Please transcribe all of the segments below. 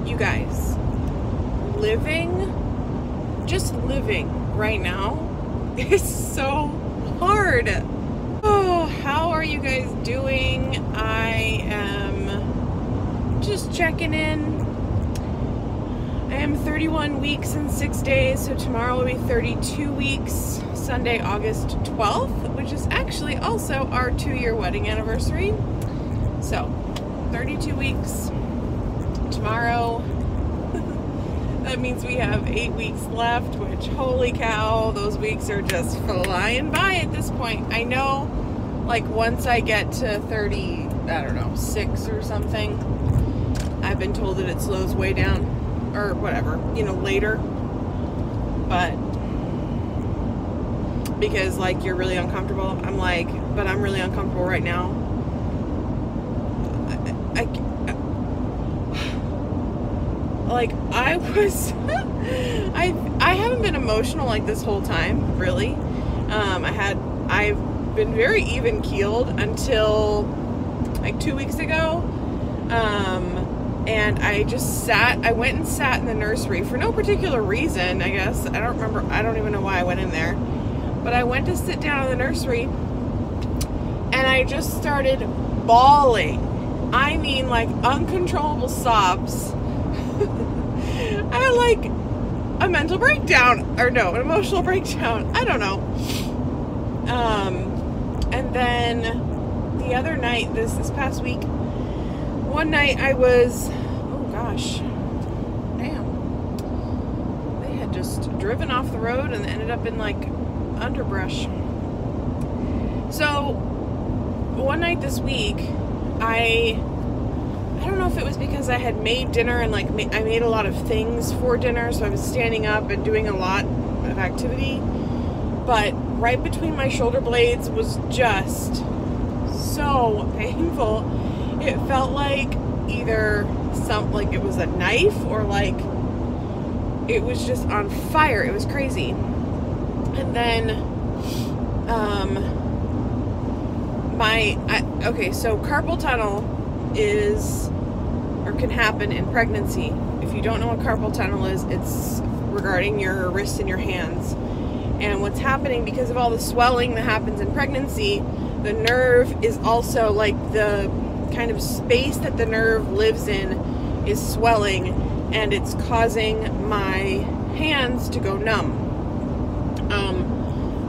You guys, just living right now is so hard. Oh, how are you guys doing? I am just checking in. I am 31 weeks and 6 days, so tomorrow will be 32 weeks, Sunday, August 12th, which is actually also our 2-year wedding anniversary. So, 32 weeks tomorrow. That means we have 8 weeks left, which, holy cow, those weeks are just flying by at this point. I know, like, once I get to 30, I don't know, 6 or something, I've been told that it slows way down, or whatever, you know, later. But, because, like, you're really uncomfortable. I'm like, but I'm really uncomfortable right now. I was, I haven't been emotional like this whole time, really. I've been very even keeled until like 2 weeks ago. And I went and sat in the nursery for no particular reason, I guess. I don't remember, I don't even know why I went in there. But I went to sit down in the nursery and I just started bawling. I mean, like, uncontrollable sobs. I had like a mental breakdown, or no, an emotional breakdown. I don't know. And then the other night, this past week, one night I was, oh gosh, damn, they had just driven off the road and ended up in like underbrush. So one night this week, I don't know if it was because I had made dinner and like I made a lot of things for dinner, so I was standing up and doing a lot of activity, but right between my shoulder blades was just so painful. It felt like either like it was a knife or like it was just on fire. It was crazy. And then okay, so carpal tunnel can happen in pregnancy. If you don't know what carpal tunnel is, it's regarding your wrists and your hands. And what's happening, because of all the swelling that happens in pregnancy, the nerve is also, like, the kind of space that the nerve lives in is swelling, and it's causing my hands to go numb.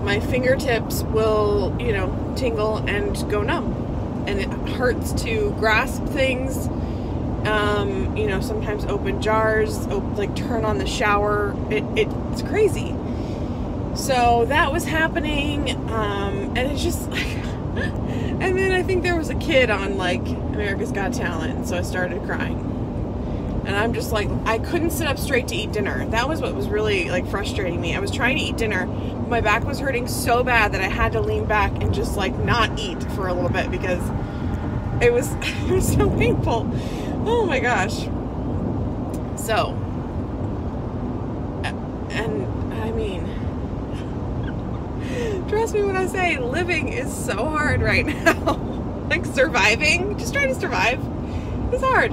My fingertips will, you know, tingle and go numb, and it hurts to grasp things. You know, sometimes open jars, like turn on the shower. It's crazy. So that was happening, and it's just like, and then I think there was a kid on like America's Got Talent, so I started crying. And I'm just like, I couldn't sit up straight to eat dinner. That was what was really like frustrating me. I was trying to eat dinner, but my back was hurting so bad that I had to lean back and just like not eat for a little bit because it was so painful. Oh my gosh. So, and I mean, trust me when I say living is so hard right now. Like surviving, just trying to survive is hard.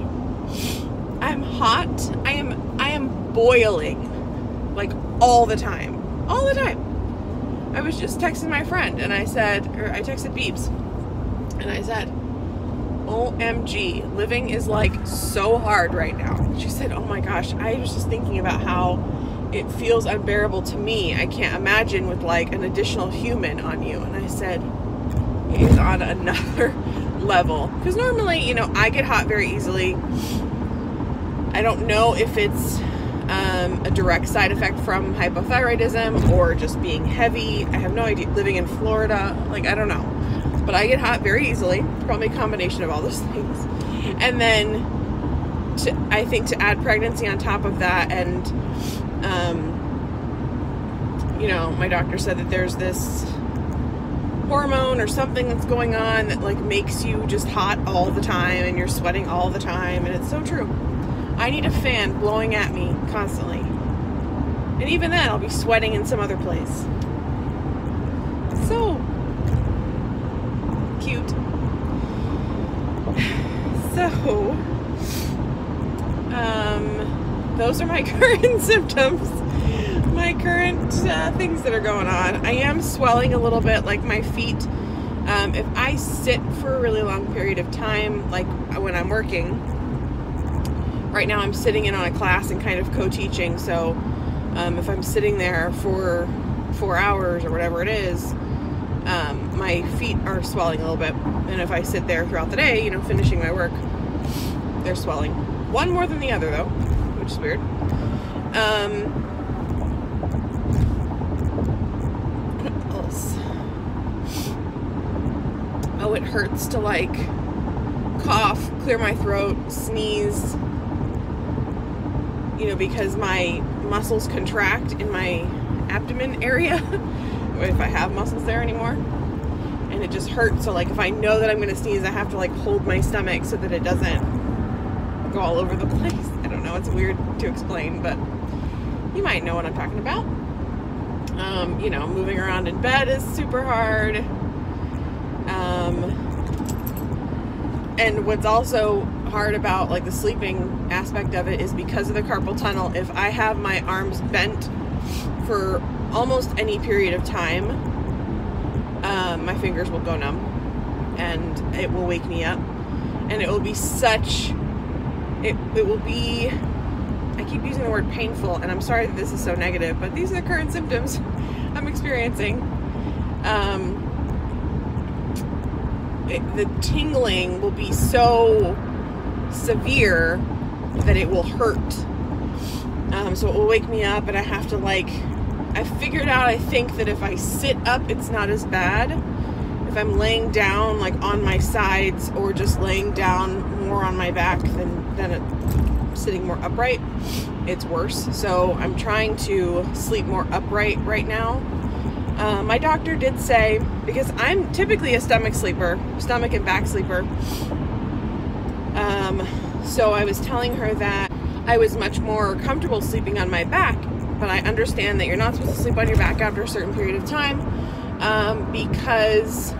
I'm hot. I am boiling, like all the time. All the time. I was just texting my friend and I texted Beebs and I said, OMG, living is like so hard right now. She said, oh my gosh, I was just thinking about how it feels unbearable to me. I can't imagine with like an additional human on you. And I said, it is on another level. Because normally, you know, I get hot very easily. I don't know if it's a direct side effect from hypothyroidism or just being heavy. I have no idea. Living in Florida, like, I don't know. But I get hot very easily. Probably a combination of all those things. And then I think to add pregnancy on top of that, and you know, my doctor said that there's this hormone or something that's going on that like makes you just hot all the time and you're sweating all the time, and it's so true. I need a fan blowing at me constantly, and even then I'll be sweating in some other place. So cute. So those are my current symptoms, my current things that are going on. I am swelling a little bit, like my feet. If I sit for a really long period of time, like when I'm working, right now I'm sitting in on a class and kind of co-teaching, so if I'm sitting there for 4 hours or whatever it is, my feet are swelling a little bit. And if I sit there throughout the day, you know, finishing my work, they're swelling. One more than the other though, which is weird. What else? Oh, it hurts to like cough, clear my throat, sneeze, you know, because my muscles contract in my abdomen area, if I have muscles there anymore, and it just hurts. So like if I know that I'm going to sneeze, I have to like hold my stomach so that it doesn't go all over the place. I don't know, it's weird to explain, but you might know what I'm talking about. You know, moving around in bed is super hard. And what's also hard about like the sleeping aspect of it is because of the carpal tunnel. If I have my arms bent for almost any period of time, my fingers will go numb and it will wake me up, and it will be such, it will be, I keep using the word painful, and I'm sorry that this is so negative, but these are the current symptoms I'm experiencing. The tingling will be so severe that it will hurt. So it will wake me up, and I have to like, I figured out, I think that if I sit up, it's not as bad. If I'm laying down like on my sides or just laying down more on my back than sitting more upright, it's worse. So I'm trying to sleep more upright right now. My doctor did say, because I'm typically a stomach and back sleeper, so I was telling her that I was much more comfortable sleeping on my back, but I understand that you're not supposed to sleep on your back after a certain period of time, because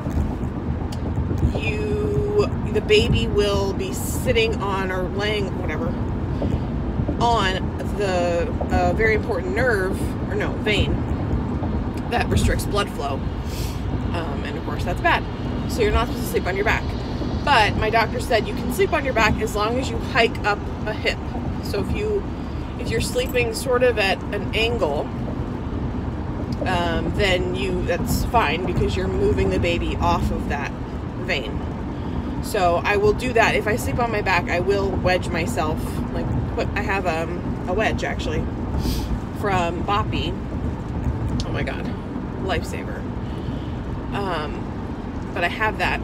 the baby will be sitting on or laying, whatever, on the very important vein that restricts blood flow, and of course that's bad. So you're not supposed to sleep on your back. But my doctor said you can sleep on your back as long as you hike up a hip. So if you're sleeping sort of at an angle, then that's fine, because you're moving the baby off of that vein. So I will do that. If I sleep on my back, I will wedge myself. I have a wedge actually from Boppy. Oh my god, lifesaver. But I have that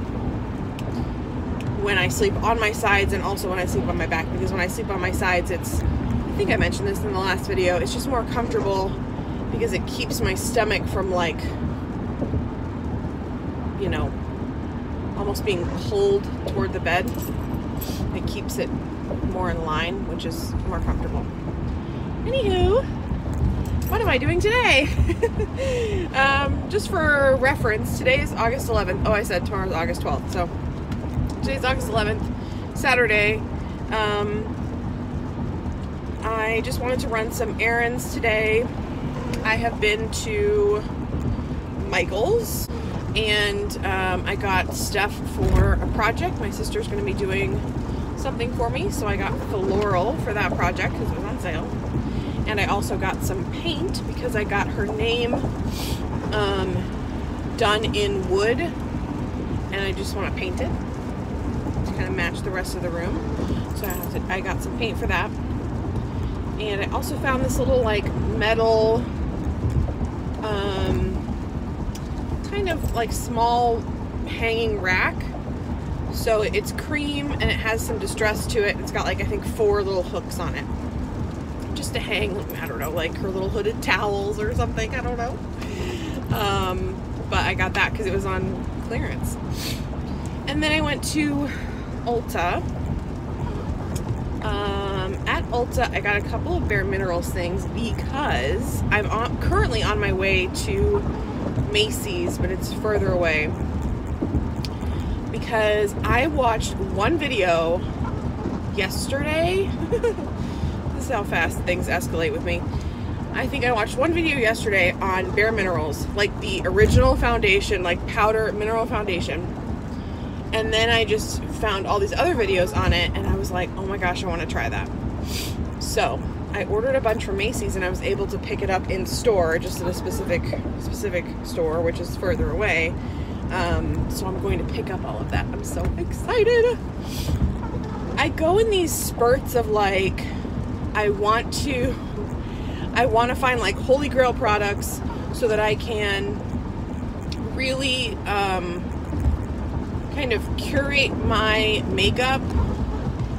when I sleep on my sides and also when I sleep on my back, because when I sleep on my sides, I think I mentioned this in the last video, it's just more comfortable because it keeps my stomach from like, you know, almost being pulled toward the bed. It keeps it more in line, which is more comfortable. Anywho, what am I doing today? Just for reference, today is August 11th. Oh, I said tomorrow's August 12th. So today's August 11th, Saturday. I just wanted to run some errands today. I have been to Michael's, and I got stuff for a project. My sister's going to be doing something for me, so I got floral for that project because it was on sale. And I also got some paint because I got her name done in wood, and I just want to paint it to kind of match the rest of the room. So I got some paint for that. And I also found this little like metal kind of like small hanging rack. So it's cream and it has some distress to it. It's got like, I think 4 little hooks on it, just to hang, I don't know, like her little hooded towels or something, I don't know. But I got that because it was on clearance. And then I went to Ulta. At Ulta, I got a couple of Bare Minerals things because I'm currently on my way to Macy's, but it's further away. Because I watched one video yesterday. This how fast things escalate with me. I think I watched one video yesterday on Bare Minerals, like the original foundation, like powder mineral foundation. And then I just found all these other videos on it, and I was like, oh my gosh, I want to try that. So I ordered a bunch from Macy's, and I was able to pick it up in store, just at a specific store, which is further away. So I'm going to pick up all of that. I'm so excited. I go in these spurts of like, I want to find like Holy Grail products so that I can really kind of curate my makeup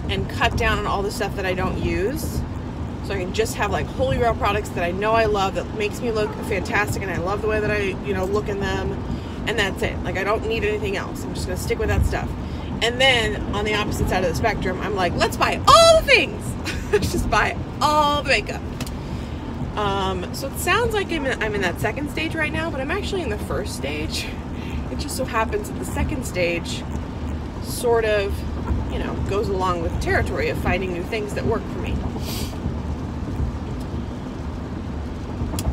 and cut down on all the stuff that I don't use. So I can just have like Holy Grail products that I know I love, that makes me look fantastic, and I love the way that I, look in them, and that's it. Like, I don't need anything else. I'm just gonna stick with that stuff. And then on the opposite side of the spectrum, I'm like, let's buy all the things. Let's just buy all the makeup. So it sounds like I'm in that second stage right now, but I'm actually in the first stage. It just so happens that the second stage sort of, goes along with the territory of finding new things that work for me.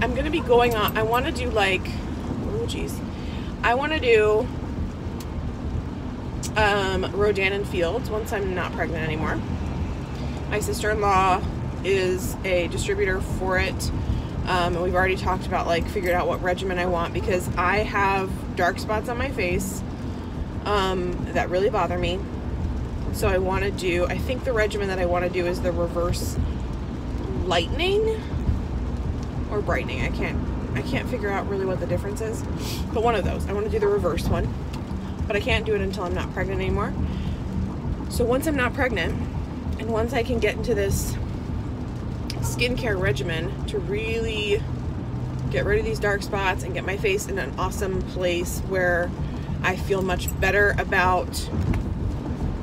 I'm going to be going on, I want to do like, I want to do Rodan and Fields once I'm not pregnant anymore. My sister-in-law is a distributor for it, and we've already talked about, like, figured out what regimen I want, because I have dark spots on my face that really bother me. So I want to do, I think the regimen that I want to do is the reverse lightening or brightening. I can't figure out really what the difference is, but one of those. I want to do the reverse one, but I can't do it until I'm not pregnant anymore. So once I'm not pregnant, and once I can get into this skincare regimen to really get rid of these dark spots and get my face in an awesome place where I feel much better about,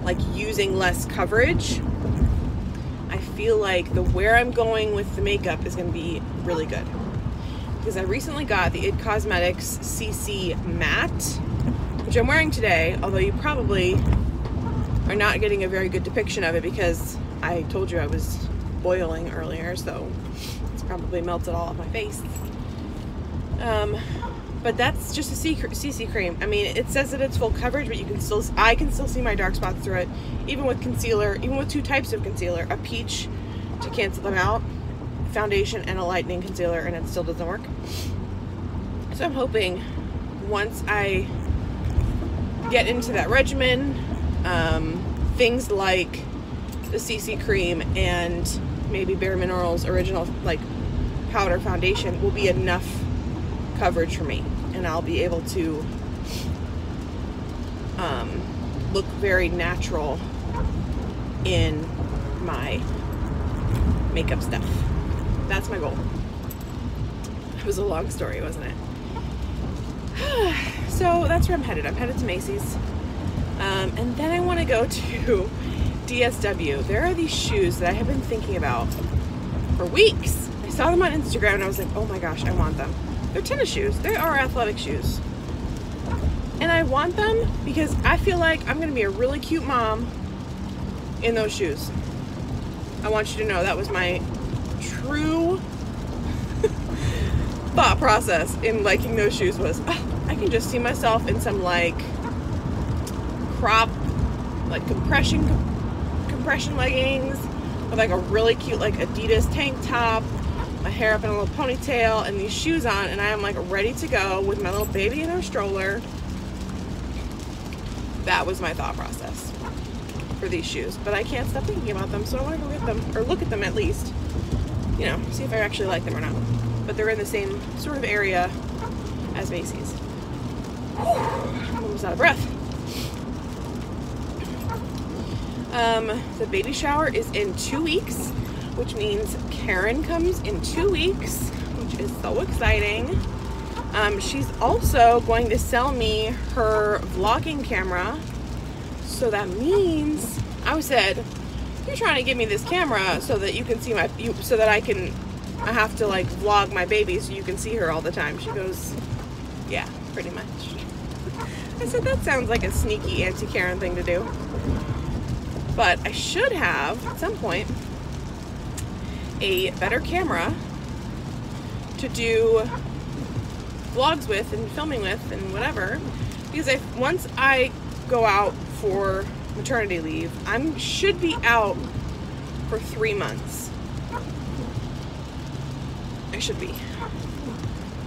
like, using less coverage, I feel like where I'm going with the makeup is going to be really good. Because I recently got the IT Cosmetics CC Matte, which I'm wearing today, although you probably are not getting a very good depiction of it because I told you I was boiling earlier, so it's probably melted all off my face. But that's just a CC cream. I mean, it says that it's full coverage, but I can still see my dark spots through it, even with concealer, even with two types of concealer, a peach to cancel them out, foundation, and a lightening concealer, and it still doesn't work. So I'm hoping once I get into that regimen, things like the CC cream and maybe Bare Minerals original, like, powder foundation will be enough coverage for me, and I'll be able to look very natural in my makeup stuff. That's my goal. It was a long story, wasn't it? So that's where I'm headed. I'm headed to Macy's, and then I want to go to DSW. There are these shoes that I have been thinking about for weeks. I saw them on Instagram and I was like, oh my gosh, I want them. They're tennis shoes. They are athletic shoes. And I want them because I feel like I'm going to be a really cute mom in those shoes. I want you to know that was my true thought process in liking those shoes was, oh, I can just see myself in some, like, crop, like, compression leggings with, like, a really cute, like, Adidas tank top, my hair up in a little ponytail, and these shoes on, and I am, like, ready to go with my little baby in her stroller. That was my thought process for these shoes, but I can't stop thinking about them, so I want to go get them, or look at them at least, see if I actually like them or not. But they're in the same sort of area as Macy's. I'm almost out of breath. The baby shower is in 2 weeks, which means Karen comes in 2 weeks, which is so exciting. She's also going to sell me her vlogging camera, so that means, I said, you're trying to give me this camera so that you can see so that I have to, like, vlog my baby so you can see her all the time. She goes, yeah, pretty much. I said, that sounds like a sneaky Auntie Karen thing to do. But I should have, at some point, a better camera to do vlogs with and filming with and whatever, because once I go out for maternity leave, I should be out for 3 months. I should be.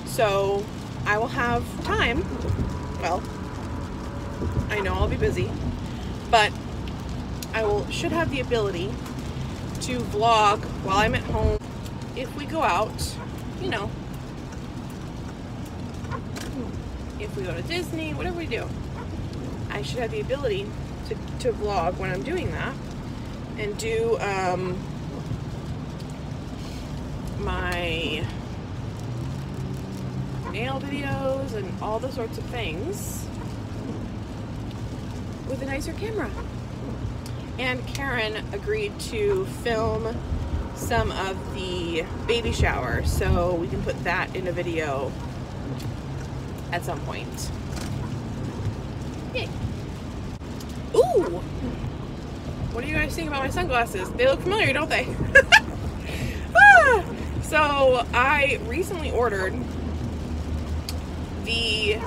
So I will have time. Well, I know I'll be busy, but I should have the ability to vlog while I'm at home. If we go out, you know, if we go to Disney, whatever we do, I should have the ability to vlog when I'm doing that, and do my nail videos and all the sorts of things with a nicer camera. And Karen agreed to film some of the baby shower, so we can put that in a video at some point. Yay. Ooh! What do you guys think about my sunglasses? They look familiar, don't they? Ah! So I recently ordered these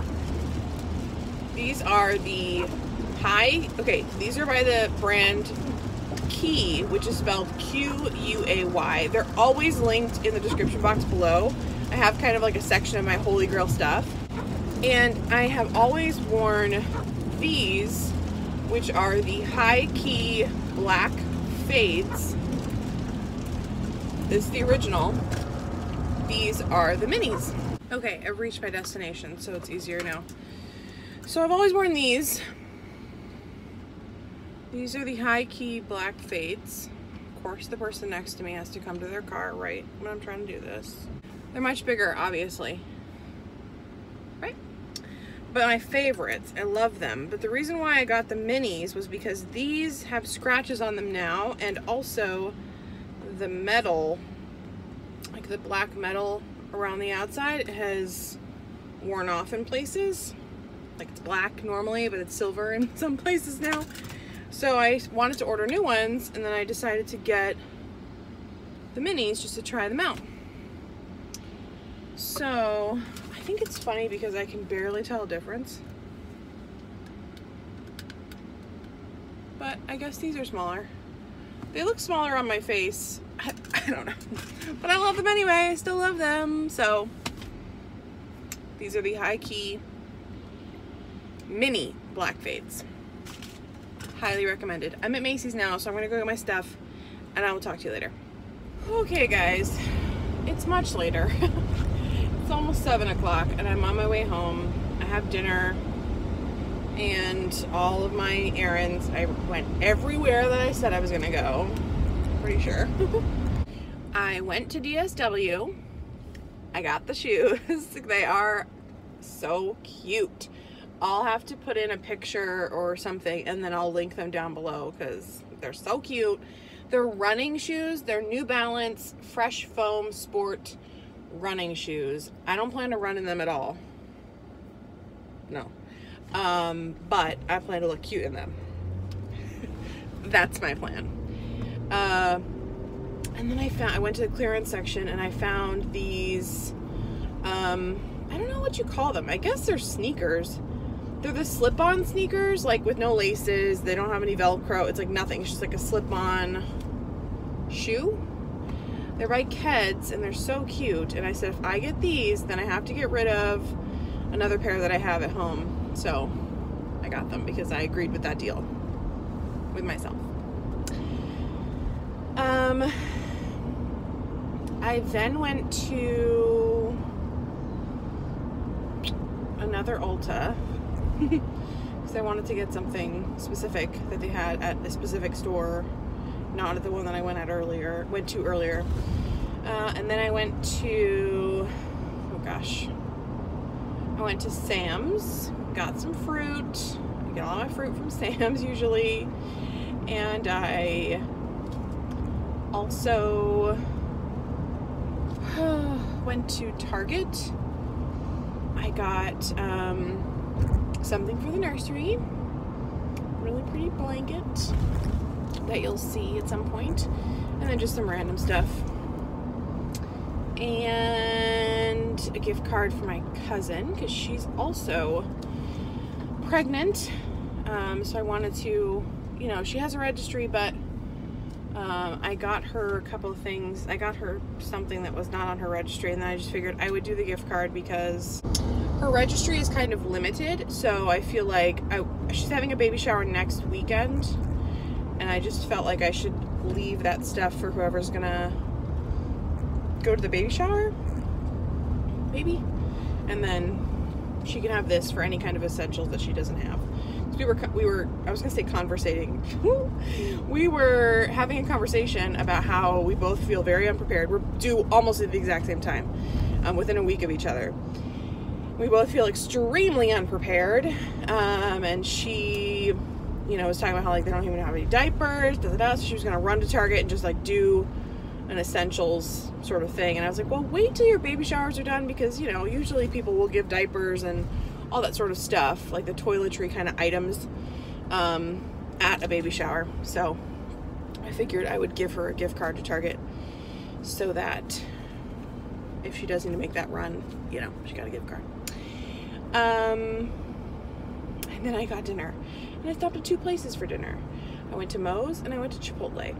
are the these are by the brand Key, which is spelled Q-U-A-Y. They're always linked in the description box below. I have kind of like a section of my Holy Grail stuff. And I have always worn these, which are the high key black fades. This is the original. These are the minis. Okay, I've reached my destination, so it's easier now. So I've always worn these. These are the high key black fades. Of course, the person next to me has to come to their car right when I'm trying to do this. They're much bigger, obviously. Right? But my favorites, I love them. But the reason why I got the minis was because these have scratches on them now, and also the metal, like the black metal around the outside, has worn off in places. Like it's black normally, but it's silver in some places now. So I wanted to order new ones, and then I decided to get the minis just to try them out. So I think it's funny because I can barely tell a difference. But I guess these are smaller. They look smaller on my face. I don't know. But I love them anyway. I still love them. So these are the high key mini black fades. Highly recommended. I'm at Macy's now, so I'm gonna go get my stuff, and I will talk to you later. Okay guys, it's much later. It's almost 7 o'clock, and I'm on my way home. I have dinner and all of my errands. I went everywhere that I said I was gonna go. Pretty sure. I went to DSW. I got the shoes. They are so cute. I'll have to put in a picture or something, and then I'll link them down below because they're so cute. They're running shoes. They're New Balance Fresh Foam Sport running shoes. I don't plan to run in them at all. No. But I plan to look cute in them. That's my plan. And then I went to the clearance section, and I found these, I don't know what you call them. I guess they're sneakers. They're the slip-on sneakers, like with no laces. They don't have any Velcro. It's like nothing. It's just like a slip-on shoe. They're by Keds, and they're so cute. And I said, if I get these, then I have to get rid of another pair that I have at home. So I got them because I agreed with that deal with myself. I then went to another Ulta because I wanted to get something specific that they had at a specific store, not at the one that I went to earlier. And then I went to, oh gosh, I went to Sam's, got some fruit. I get all my fruit from Sam's usually. And I also went to Target. I got something for the nursery, really pretty blanket that you'll see at some point, and then just some random stuff and a gift card for my cousin because she's also pregnant. So I wanted to, you know, she has a registry, but I got her a couple of things. I got her something that was not on her registry, and then I just figured I would do the gift card because her registry is kind of limited. So I feel like she's having a baby shower next weekend, and I just felt like I should leave that stuff for whoever's gonna go to the baby shower, maybe, and then she can have this for any kind of essentials that she doesn't have. So we were I was gonna say conversating. We were having a conversation about how we both feel very unprepared. We're due almost at the exact same time, within a week of each other. We both feel extremely unprepared, and she, you know, was talking about how like they don't even have any diapers, so she was gonna run to Target and just like do an essentials sort of thing. And I was like, well, wait till your baby showers are done, because, you know, usually people will give diapers and all that sort of stuff, like the toiletry kind of items, at a baby shower. So I figured I would give her a gift card to Target so that if she does need to make that run, you know, she got a gift card. And then I got dinner, and I stopped at 2 places for dinner. I went to Moe's and I went to Chipotle.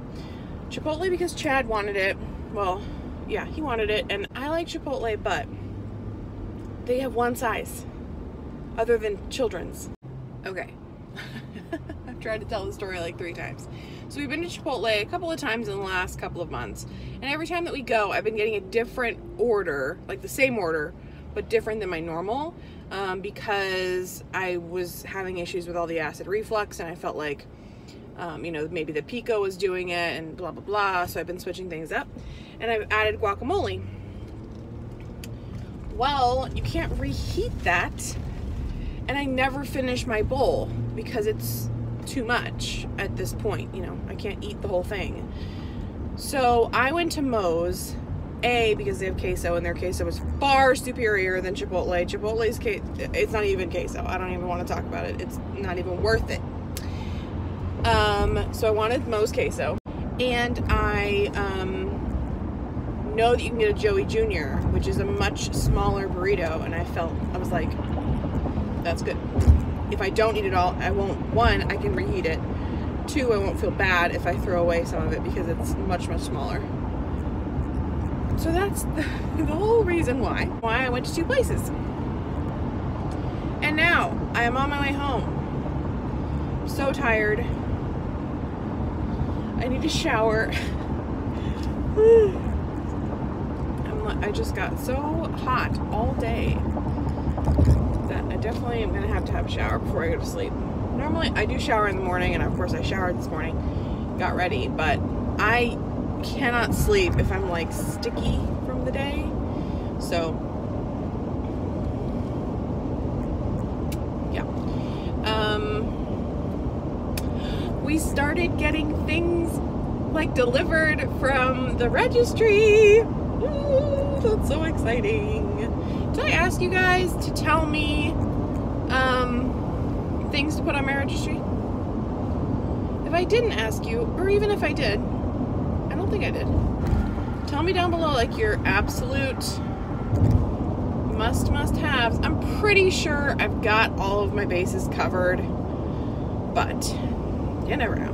Chipotle because Chad wanted it. Well, yeah, he wanted it, and I like Chipotle, but they have one size other than children's. Okay. I've tried to tell the story like 3 times. So we've been to Chipotle a couple of times in the last couple of months, and every time that we go, I've been getting a different order, like the same order, but different than my normal, because I was having issues with all the acid reflux, and I felt like, you know, maybe the pico was doing it and blah, blah, blah. So I've been switching things up, and I've added guacamole. Well, you can't reheat that, and I never finish my bowl because it's too much at this point. You know, I can't eat the whole thing. So I went to Moe's, because they have queso, and their queso is far superior than Chipotle. Chipotle's it's not even queso. I don't even want to talk about it. It's not even worth it. So I wanted Moe's queso, and I know that you can get a Joey Jr., which is a much smaller burrito, and I was like, that's good. If I don't eat it all, I won't, 1, I can reheat it. 2, I won't feel bad if I throw away some of it because it's much, much smaller. So that's the whole reason why I went to 2 places. And now I am on my way home. I'm so tired. I need a shower. I just got so hot all day that I definitely am gonna have to have a shower before I go to sleep. Normally I do shower in the morning, and of course I showered this morning, got ready, but I cannot sleep if I'm like sticky from the day. So yeah, we started getting things like delivered from the registry. Ooh, that's so exciting. Did I ask you guys to tell me things to put on my registry? If I didn't ask you, or even if I did, I don't think I did. Tell me down below like your absolute must-haves. I'm pretty sure I've got all of my bases covered, but you never know.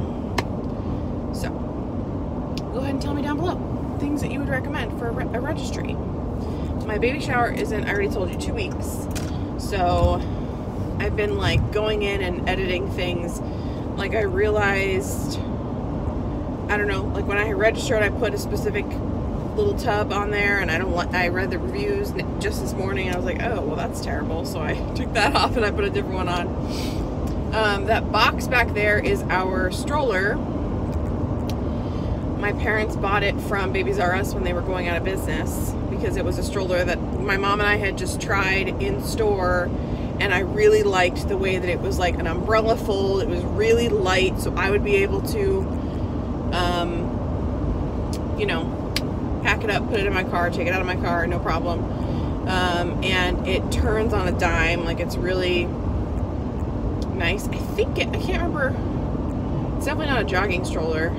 So go ahead and tell me down below things that you would recommend for a registry. My baby shower is in, I already told you, 2 weeks. So I've been like going in and editing things. Like I realized, I don't know, like when I registered, I put a specific little tub on there, and I read the reviews just this morning, and I was like, oh, well, that's terrible. So I took that off and I put a different one on. That box back there is our stroller. My parents bought it from Babies R Us when they were going out of business, because it was a stroller that my mom and I had just tried in store, and I really liked the way that it was like an umbrella fold. It was really light, so I would be able to, you know, pack it up, put it in my car, take it out of my car, no problem. And it turns on a dime. Like, it's really nice. I can't remember. It's definitely not a jogging stroller,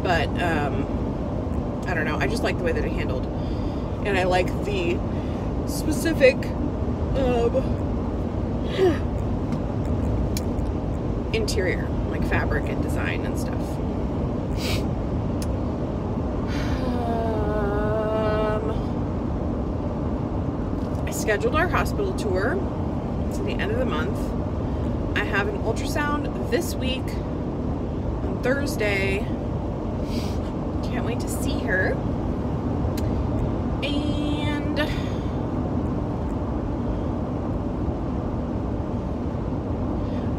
but I don't know. I just like the way that it handled. And I like the specific interior, like fabric and design and stuff. I scheduled our hospital tour. It's the end of the month. I have an ultrasound this week on Thursday. Can't wait to see her. And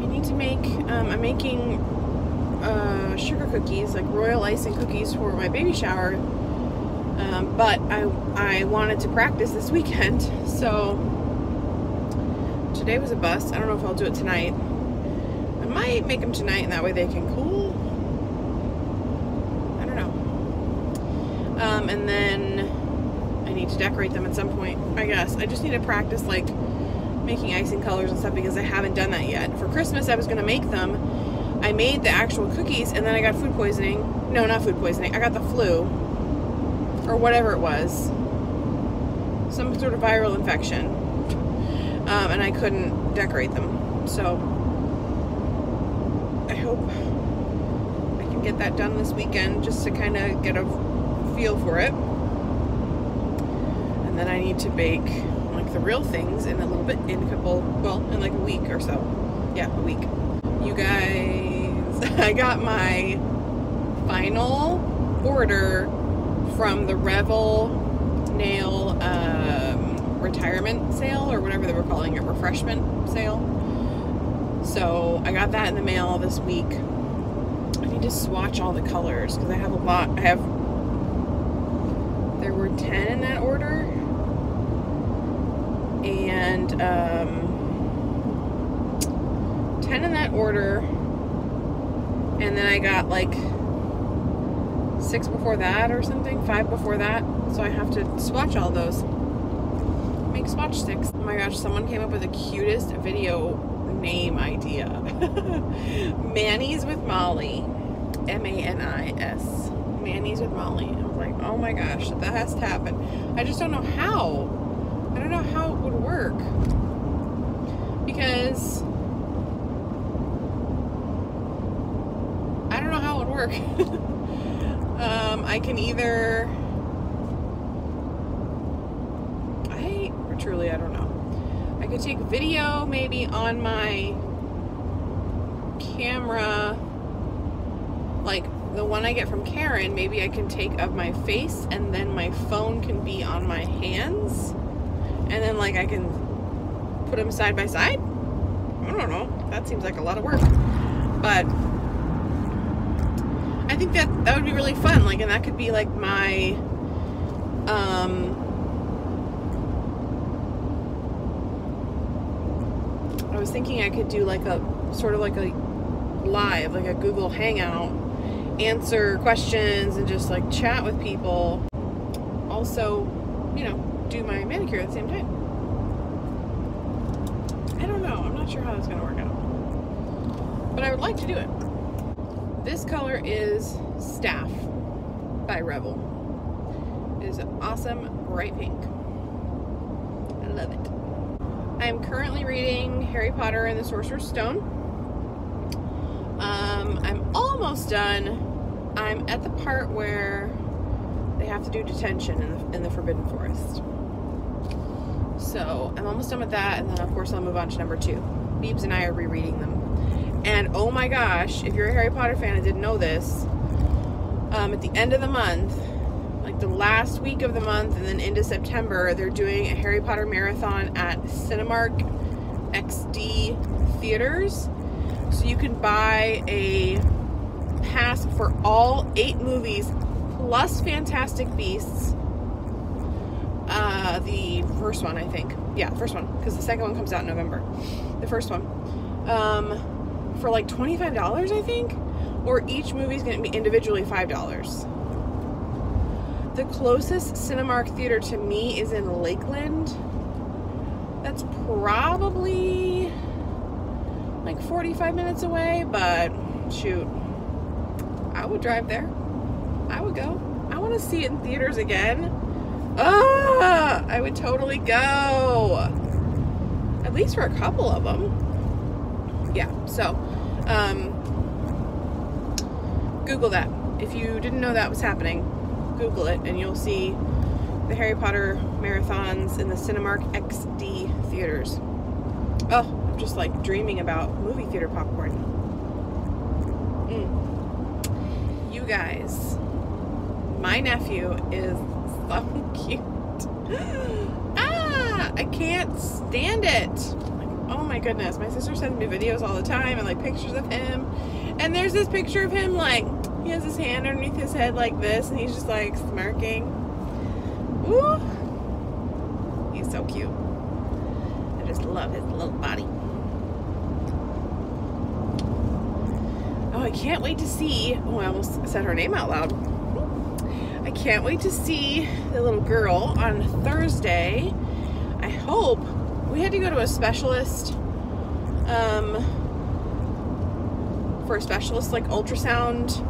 I need to make, I'm making sugar cookies, like royal icing cookies for my baby shower. But I wanted to practice this weekend, so today was a bust. I don't know if I'll do it tonight. I might make them tonight, and that way they can cool. I don't know. And then I need to decorate them at some point, I guess. I just need to practice, like, making icing colors and stuff, because I haven't done that yet. For Christmas, I was going to make them. I made the actual cookies, and then I got food poisoning. No, not food poisoning. I got the flu, or whatever it was. Some sort of viral infection. And I couldn't decorate them. So I hope I can get that done this weekend, just to kind of get a feel for it. And then I need to bake, like, the real things in a little bit, in a couple, well, in like a week or so. Yeah, a week. You guys, I got my final order from the Revel nail retirement sale, or whatever they were calling it, refreshment sale. So I got that in the mail this week. I need to swatch all the colors, because I have a lot. There were 10 in that order, and 10 in that order, and then I got like 6 before that or something, 5 before that. So I have to swatch all those. Make swatch sticks. Oh my gosh, someone came up with the cutest video name idea. Manis with Mollye. M-A-N-I-S. Manis with Mollye. I was like, oh my gosh, that has to happen. I just don't know how. I don't know how it would work. Because I don't know how it would work. I can either, I don't know. I could take video maybe on my camera, like the one I get from Karen. Maybe I can take of my face, and then my phone can be on my hands, and then like I can put them side by side. I don't know. That seems like a lot of work, but I think that would be really fun. Like, and that could be like my I was thinking I could do like a sort of like a live, like a Google Hangout, answer questions and just like chat with people. Also, you know, do my manicure at the same time. I don't know. I'm not sure how that's going to work out, but I would like to do it. This color is Staff by Revel. It is an awesome bright pink. I love it. I am currently reading Harry Potter and the Sorcerer's Stone. I'm almost done. I'm at the part where they have to do detention in the Forbidden Forest. So I'm almost done with that, and then of course I'll move on to number 2. Beebs and I are rereading them. And oh my gosh, if you're a Harry Potter fan and didn't know this, at the end of the month, like the last week of the month and then into September, they're doing a Harry Potter marathon at Cinemark XD theaters. So you can buy a pass for all 8 movies plus Fantastic Beasts. The first one, I think. Yeah, the first one, because the second one comes out in November. The first one. For like $25, I think, or each movie's going to be individually $5. The closest Cinemark theater to me is in Lakeland. That's probably like 45 minutes away, but shoot, I would drive there. I would go. I want want to see it in theaters again. Ah, I would totally go. At least for a couple of them. Yeah, so, Google that. If you didn't know that was happening, Google it and you'll see the Harry Potter marathons in the Cinemark XD theaters. Oh, I'm just like dreaming about movie theater popcorn. You guys, my nephew is so cute. Ah, I can't stand it. Like, oh my goodness, my sister sends me videos all the time and like pictures of him. And there's this picture of him like, he has his hand underneath his head like this and he's just like smirking. Ooh, he's so cute. I just love his little body. Oh, I can't wait to see, oh, I almost said her name out loud. I can't wait to see the little girl on Thursday. I hope. We had to go to a specialist for a specialist like ultrasound,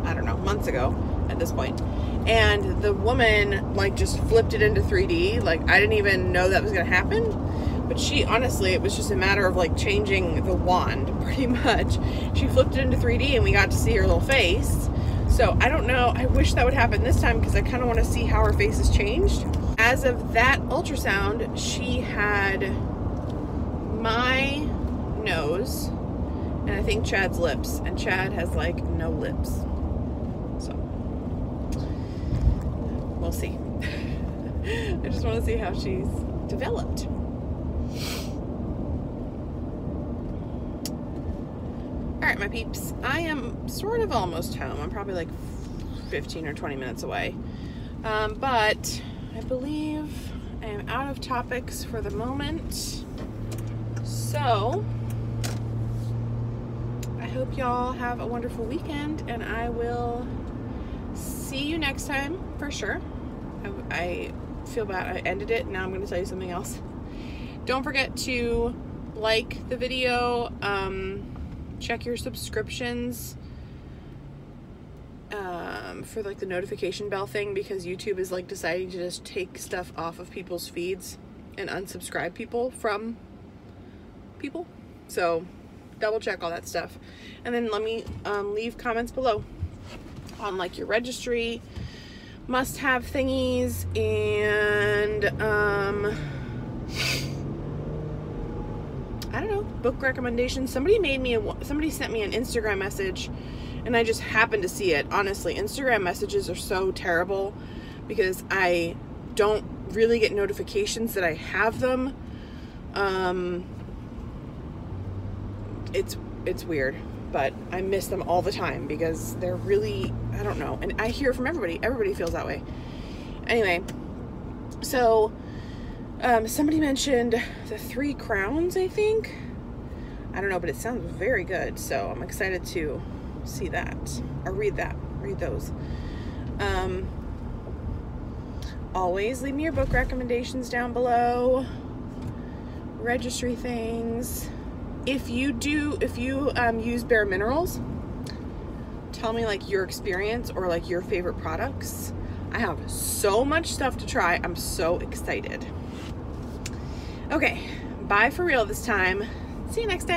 I don't know, months ago at this point. And the woman like just flipped it into 3D. Like I didn't even know that was gonna happen. But she, honestly, it was just a matter of like changing the wand pretty much. She flipped it into 3D and we got to see her little face. So I don't know, I wish that would happen this time because I kind of want to see how her face has changed. As of that ultrasound, she had my nose and I think Chad's lips, and Chad has like no lips. So we'll see. I just want to see how she's developed. Alright, my peeps, I am sort of almost home. I'm probably like 15 or 20 minutes away. But I believe I am out of topics for the moment. So, I hope y'all have a wonderful weekend, and I will see you next time for sure. I feel bad I ended it. Now I'm going to tell you something else. Don't forget to like the video. Check your subscriptions for like the notification bell thing, because YouTube is like deciding to just take stuff off of people's feeds and unsubscribe people from people. So double check all that stuff, and then let me leave comments below on like your registry must-have thingies and I don't know, book recommendations. Somebody sent me an Instagram message and I just happened to see it. Honestly, Instagram messages are so terrible because I don't really get notifications that I have them. It's weird, but I miss them all the time because they're really, I don't know. And I hear from everybody. Everybody feels that way. Anyway, so somebody mentioned the 3 Crowns, I think. I don't know, but it sounds very good. So I'm excited to see that or read those. Always leave me your book recommendations down below. Registry things. If you use Bare Minerals, tell me like your experience or like your favorite products. I have so much stuff to try. I'm so excited. Okay, bye for real this time. See you next time.